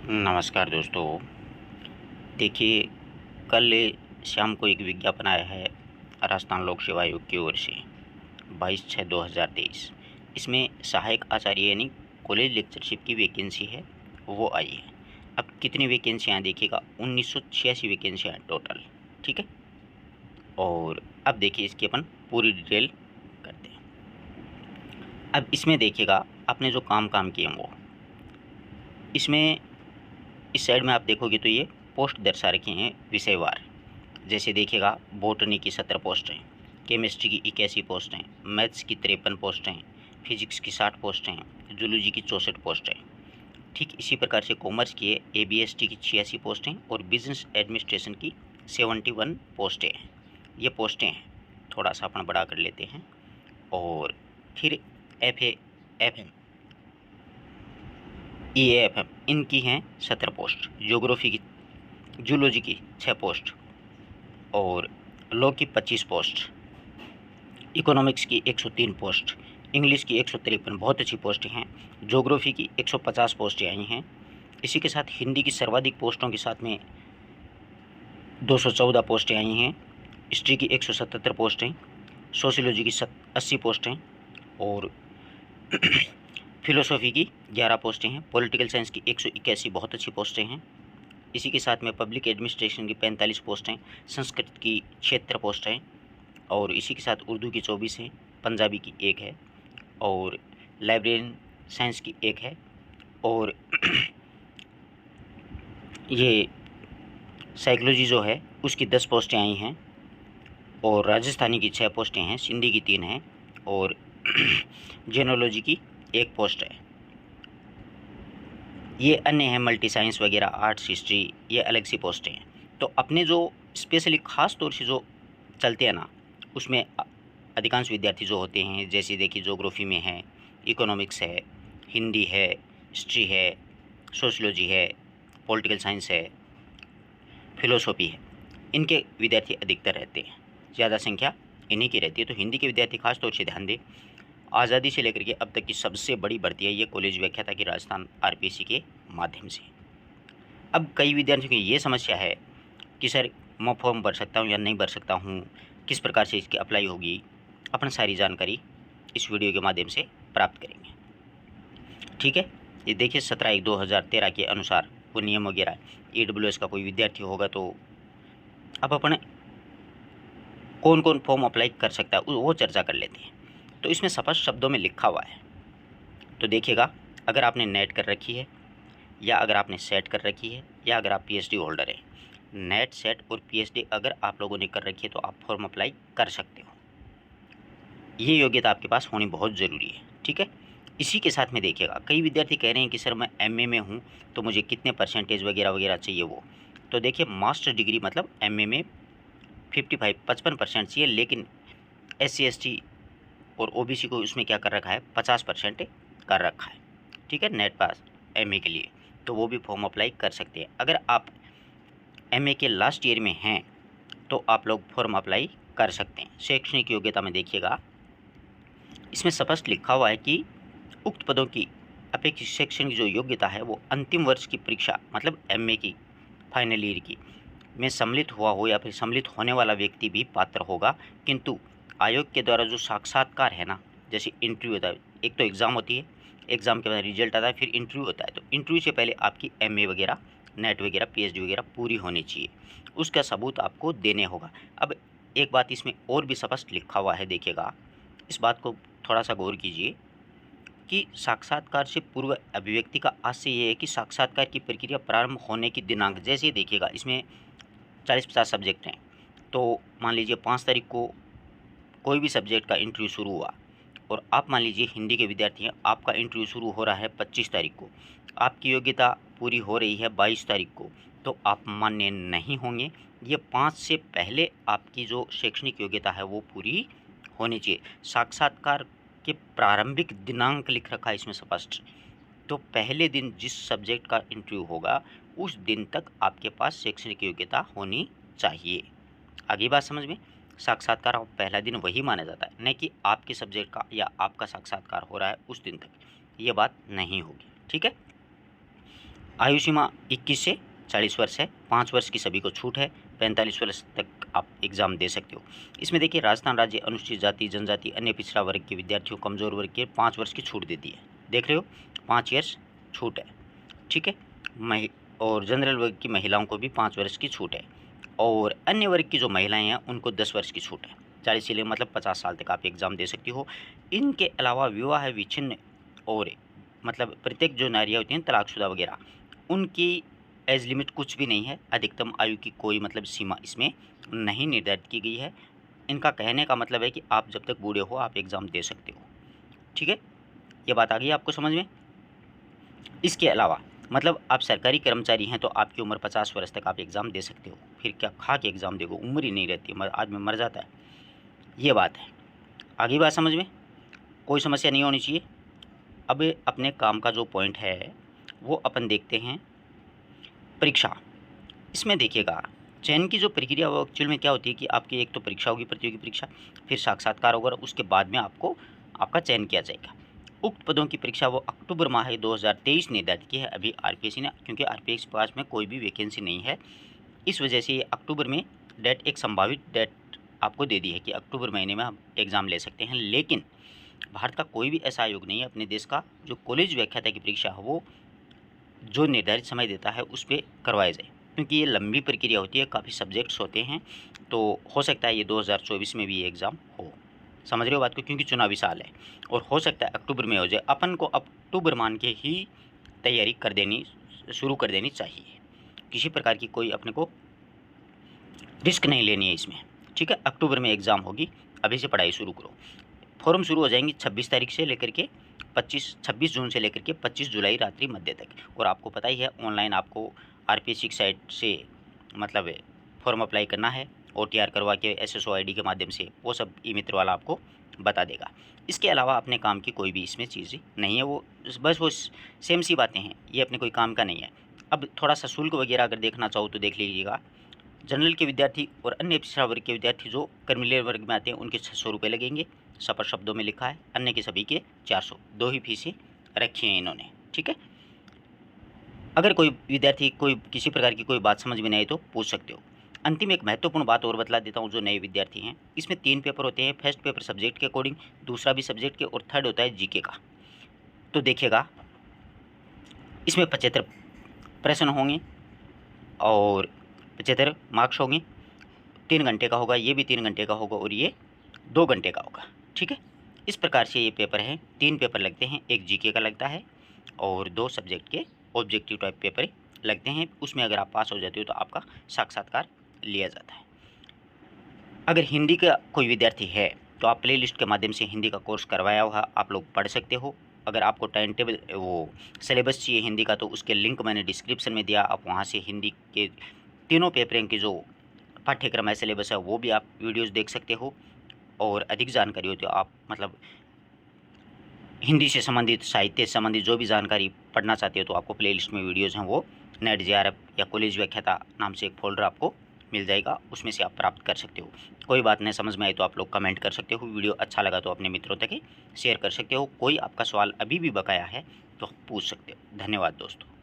नमस्कार दोस्तों। देखिए, कल शाम को एक विज्ञापन आया है राजस्थान लोक सेवा आयोग की ओर से 22/6/2023। इसमें सहायक आचार्य यानी कॉलेज लेक्चरशिप की वैकेंसी है, वो आई है। अब कितनी वैकेंसियाँ देखिएगा, 1986 वैकेंसियाँ हैं टोटल। ठीक है, और अब देखिए इसकी अपन पूरी डिटेल करते हैं। अब इसमें देखिएगा आपने जो काम किए हैं वो इसमें इस साइड में आप देखोगे तो ये पोस्ट दर्शा रखे हैं विषयवार। जैसे देखिएगा, बॉटनी की 17 पोस्ट हैं, केमिस्ट्री की 81 पोस्ट हैं, मैथ्स की 53 पोस्ट हैं, फिजिक्स की 60 पोस्ट हैं, जूलॉजी की 64 पोस्ट हैं। ठीक इसी प्रकार से कॉमर्स की ABST की 86 पोस्ट हैं और बिजनेस एडमिनिस्ट्रेशन की 71 पोस्टें हैं। ये पोस्टें हैं, थोड़ा सा अपन बड़ा कर लेते हैं। और फिर FA EAFM इनकी हैं 17 पोस्ट, ज्योग्राफी की जूलॉजी की 6 पोस्ट और लॉ की 25 पोस्ट, इकोनॉमिक्स की 103 पोस्ट, इंग्लिश की 153 बहुत अच्छी पोस्टें हैं, ज्योग्राफी की 150 पोस्टें आई हैं। इसी के साथ हिंदी की सर्वाधिक पोस्टों के साथ में 214 पोस्टें आई हैं, हिस्ट्री की 177 पोस्टें, सोशियोलॉजी की 80 पोस्टें और फिलोसॉफी की 11 पोस्टें हैं, पॉलिटिकल साइंस की 181 बहुत अच्छी पोस्टें हैं। इसी के साथ में पब्लिक एडमिनिस्ट्रेशन की 45 पोस्टें, संस्कृत की 76 पोस्टें और इसी के साथ उर्दू की 24 हैं, पंजाबी की 1 है और लाइब्रेरियन साइंस की 1 है और ये साइकोलॉजी जो है उसकी 10 पोस्टें आई हैं और राजस्थानी की 6 पोस्टें हैं, सिंधी की 3 हैं और जेनोलॉजी की 1 पोस्ट है। ये अन्य हैं मल्टी साइंस वगैरह, आर्ट्स, हिस्ट्री, ये अलग सी पोस्टें हैं। तो अपने जो स्पेशली ख़ास तौर से जो चलते हैं ना, उसमें अधिकांश विद्यार्थी जो होते हैं, जैसे देखिए ज्योग्राफी में है, इकोनॉमिक्स है, हिंदी है, हिस्ट्री है, सोशियोलॉजी है, पॉलिटिकल साइंस है, फिलोसॉफी है, इनके विद्यार्थी अधिकतर रहते हैं, ज़्यादा संख्या इन्हीं की रहती है। तो हिंदी के विद्यार्थी खास तौर से ध्यान दें। आज़ादी से लेकर के अब तक की सबसे बड़ी भर्ती है ये कॉलेज व्याख्याता की राजस्थान RPSC के माध्यम से। अब कई विद्यार्थियों की ये समस्या है कि सर मैं फॉर्म भर सकता हूँ या नहीं भर सकता हूँ, किस प्रकार से इसकी अप्लाई होगी, अपन सारी जानकारी इस वीडियो के माध्यम से प्राप्त करेंगे। ठीक है, ये देखिए 17/1/2013 के अनुसार वो नियम वगैरह, EWS का कोई विद्यार्थी होगा तो अब अपन कौन कौन फॉर्म अप्लाई कर सकता है वो चर्चा कर लेते हैं। तो इसमें स्पष्ट शब्दों में लिखा हुआ है, तो देखिएगा, अगर आपने नेट कर रखी है या अगर आपने सेट कर रखी है या अगर आप PhD होल्डर हैं, नेट, सेट और PhD अगर आप लोगों ने कर रखी है तो आप फॉर्म अप्लाई कर सकते हो। ये योग्यता आपके पास होनी बहुत ज़रूरी है। ठीक है, इसी के साथ में देखिएगा, कई विद्यार्थी कह रहे हैं कि सर मैं MA में हूँ तो मुझे कितने परसेंटेज वगैरह वगैरह चाहिए वो। तो देखिए, मास्टर डिग्री मतलब MA में 55% चाहिए, लेकिन SC ST और OBC को उसमें क्या कर रखा है, 50% कर रखा है। ठीक है, नेट पास MA के लिए, तो वो भी फॉर्म अप्लाई कर सकते हैं। अगर आप MA के लास्ट ईयर में हैं तो आप लोग फॉर्म अप्लाई कर सकते हैं। शैक्षणिक योग्यता में देखिएगा, इसमें स्पष्ट लिखा हुआ है कि उक्त पदों की अपेक्षित शैक्षणिक जो योग्यता है वो अंतिम वर्ष की परीक्षा मतलब MA की फाइनल ईयर की में सम्मिलित हुआ हो या फिर सम्मिलित होने वाला व्यक्ति भी पात्र होगा। किंतु आयोग के द्वारा जो साक्षात्कार है ना, जैसे इंटरव्यू होता है, एक तो एग्ज़ाम होती है, एग्ज़ाम के बाद रिजल्ट आता है, फिर इंटरव्यू होता है, तो इंटरव्यू से पहले आपकी MA वगैरह, नेट वगैरह, PhD वगैरह पूरी होनी चाहिए, उसका सबूत आपको देने होगा। अब एक बात इसमें और भी स्पष्ट लिखा हुआ है, देखिएगा, इस बात को थोड़ा सा गौर कीजिए कि साक्षात्कार से पूर्व अभिव्यक्ति का आशय ये है कि साक्षात्कार की प्रक्रिया प्रारंभ होने की दिनांक, जैसे देखिएगा इसमें 40-50 सब्जेक्ट हैं, तो मान लीजिए 5 तारीख को कोई भी सब्जेक्ट का इंटरव्यू शुरू हुआ और आप मान लीजिए हिंदी के विद्यार्थी हैं, आपका इंटरव्यू शुरू हो रहा है 25 तारीख को, आपकी योग्यता पूरी हो रही है 22 तारीख को, तो आप मान्य नहीं होंगे। ये 5 से पहले आपकी जो शैक्षणिक योग्यता है वो पूरी होनी चाहिए। साक्षात्कार के प्रारंभिक दिनांक लिख रखा है इसमें स्पष्ट, तो पहले दिन जिस सब्जेक्ट का इंटरव्यू होगा उस दिन तक आपके पास शैक्षणिक योग्यता होनी चाहिए। आगे बात समझ में, साक्षात्कार पहला दिन वही माना जाता है, न कि आपके सब्जेक्ट का या आपका साक्षात्कार हो रहा है उस दिन तक, ये बात नहीं होगी। ठीक है, आयु सीमा 21 से 40 वर्ष है, 5 वर्ष की सभी को छूट है, 45 वर्ष तक आप एग्ज़ाम दे सकते हो। इसमें देखिए राजस्थान राज्य अनुसूचित जाति, जनजाति, अन्य पिछड़ा वर्ग के विद्यार्थियों, कमज़ोर वर्ग के 5 वर्ष की छूट देती है। देख रहे हो, 5 ईयर्स छूट है, ठीक है। और जनरल वर्ग की महिलाओं को भी 5 वर्ष की छूट है, और अन्य वर्ग की जो महिलाएं हैं उनको 10 वर्ष की छूट है। 40 से ले मतलब 50 साल तक आप एग्ज़ाम दे सकती हो। इनके अलावा विवाह विच्छिन्न और मतलब प्रत्येक जो नारियाँ होती हैं तलाकशुदा वगैरह, उनकी एज लिमिट कुछ भी नहीं है। अधिकतम आयु की कोई मतलब सीमा इसमें नहीं निर्धारित की गई है। इनका कहने का मतलब है कि आप जब तक बूढ़े हो आप एग्ज़ाम दे सकते हो, ठीक है। ये बात आ गई आपको समझ में। इसके अलावा मतलब आप सरकारी कर्मचारी हैं तो आपकी उम्र 50 वर्ष तक आप एग्ज़ाम दे सकते हो। फिर क्या खा के एग्ज़ाम देखो, उम्र ही नहीं रहती, आदमी मर जाता है। ये बात है, आगे बात समझ में, कोई समस्या नहीं होनी चाहिए। अब अपने काम का जो पॉइंट है वो अपन देखते हैं परीक्षा। इसमें देखिएगा चयन की जो प्रक्रिया वो एक्चुअल में क्या होती है कि आपकी एक तो परीक्षा होगी, प्रतियोगी परीक्षा, फिर साक्षात्कार होगा, उसके बाद में आपको आपका चयन किया जाएगा। उक्त पदों की परीक्षा वो अक्टूबर माह 2023 निर्धारित की है अभी आरपीएससी ने, क्योंकि आरपीएससी के पास में कोई भी वैकेंसी नहीं है, इस वजह से ये अक्टूबर में डेट, एक संभावित डेट आपको दे दी है कि अक्टूबर महीने में हम एग्ज़ाम ले सकते हैं। लेकिन भारत का कोई भी ऐसा आयोग नहीं है अपने देश का जो कॉलेज व्याख्याता की परीक्षा है वो जो निर्धारित समय देता है उस पर करवाया जाए, क्योंकि ये लंबी प्रक्रिया होती है, काफ़ी सब्जेक्ट्स होते हैं, तो हो सकता है ये 2024 में भी ये एग्ज़ाम हो। समझ रहे हो बात को, क्योंकि चुनावी साल है और हो सकता है अक्टूबर में हो जाए। अपन को अक्टूबर मान के ही तैयारी कर देनी, शुरू कर देनी चाहिए। किसी प्रकार की कोई अपने को रिस्क नहीं लेनी है इसमें, ठीक है। अक्टूबर में एग्ज़ाम होगी, अभी से पढ़ाई शुरू करो। फॉर्म शुरू हो जाएंगी 26 तारीख से लेकर के 26 जून से लेकर के 25 जुलाई रात्रि मध्य तक। और आपको पता ही है ऑनलाइन आपको आरपीएससी की साइट से मतलब फॉर्म अप्लाई करना है, ओटीआर करवा के एसएसओ आईडी के माध्यम से, वो सब ई मित्र वाला आपको बता देगा। इसके अलावा अपने काम की कोई भी इसमें चीज़ नहीं है, वो बस वो सेम सी बातें हैं, ये अपने कोई काम का नहीं है। अब थोड़ा सा शुल्क वगैरह अगर देखना चाहो तो देख लीजिएगा। जनरल के विद्यार्थी और अन्य पिछड़ा वर्ग के विद्यार्थी जो क्रिमिनल वर्ग में आते हैं उनके 600 रुपये लगेंगे, सपर शब्दों में लिखा है। अन्य के सभी के 400, 2 ही फीसें रखी हैं इन्होंने, ठीक है। अगर कोई विद्यार्थी कोई किसी प्रकार की कोई बात समझ में नहीं आए तो पूछ सकते हो। अंतिम एक महत्वपूर्ण बात और बतला देता हूँ जो नए विद्यार्थी हैं, इसमें 3 पेपर होते हैं। फर्स्ट पेपर सब्जेक्ट के अकॉर्डिंग, दूसरा भी सब्जेक्ट के, और थर्ड होता है जीके का। तो देखिएगा इसमें 75 प्रश्न होंगे और 75 मार्क्स होंगे। 3 घंटे का होगा, ये भी 3 घंटे का होगा और ये 2 घंटे का होगा, ठीक है। इस प्रकार से ये पेपर है, 3 पेपर लगते हैं, एक जीके का लगता है और 2 सब्जेक्ट के ऑब्जेक्टिव टाइप पेपर लगते हैं। उसमें अगर आप पास हो जाते हो तो आपका साक्षात्कार लिया जाता है। अगर हिंदी का कोई विद्यार्थी है तो आप प्ले लिस्ट के माध्यम से हिंदी का कोर्स करवाया हुआ आप लोग पढ़ सकते हो। अगर आपको टाइम टेबल वो सिलेबस चाहिए हिंदी का तो उसके लिंक मैंने डिस्क्रिप्शन में दिया, आप वहाँ से हिंदी के तीनों पेपरों के जो पाठ्यक्रम है, सिलेबस है, वो भी आप वीडियोस देख सकते हो। और अधिक जानकारी हो तो आप मतलब हिंदी से संबंधित, साहित्य से संबंधित जो भी जानकारी पढ़ना चाहते हो तो आपको प्लेलिस्ट में वीडियोस हैं वो नेट जेआरएफ या कॉलेज व्याख्याता नाम से एक फोल्डर आपको मिल जाएगा, उसमें से आप प्राप्त कर सकते हो। कोई बात नहीं समझ में आई तो आप लोग कमेंट कर सकते हो, वीडियो अच्छा लगा तो अपने मित्रों तक शेयर कर सकते हो। कोई आपका सवाल अभी भी बकाया है तो पूछ सकते हो। धन्यवाद दोस्तों।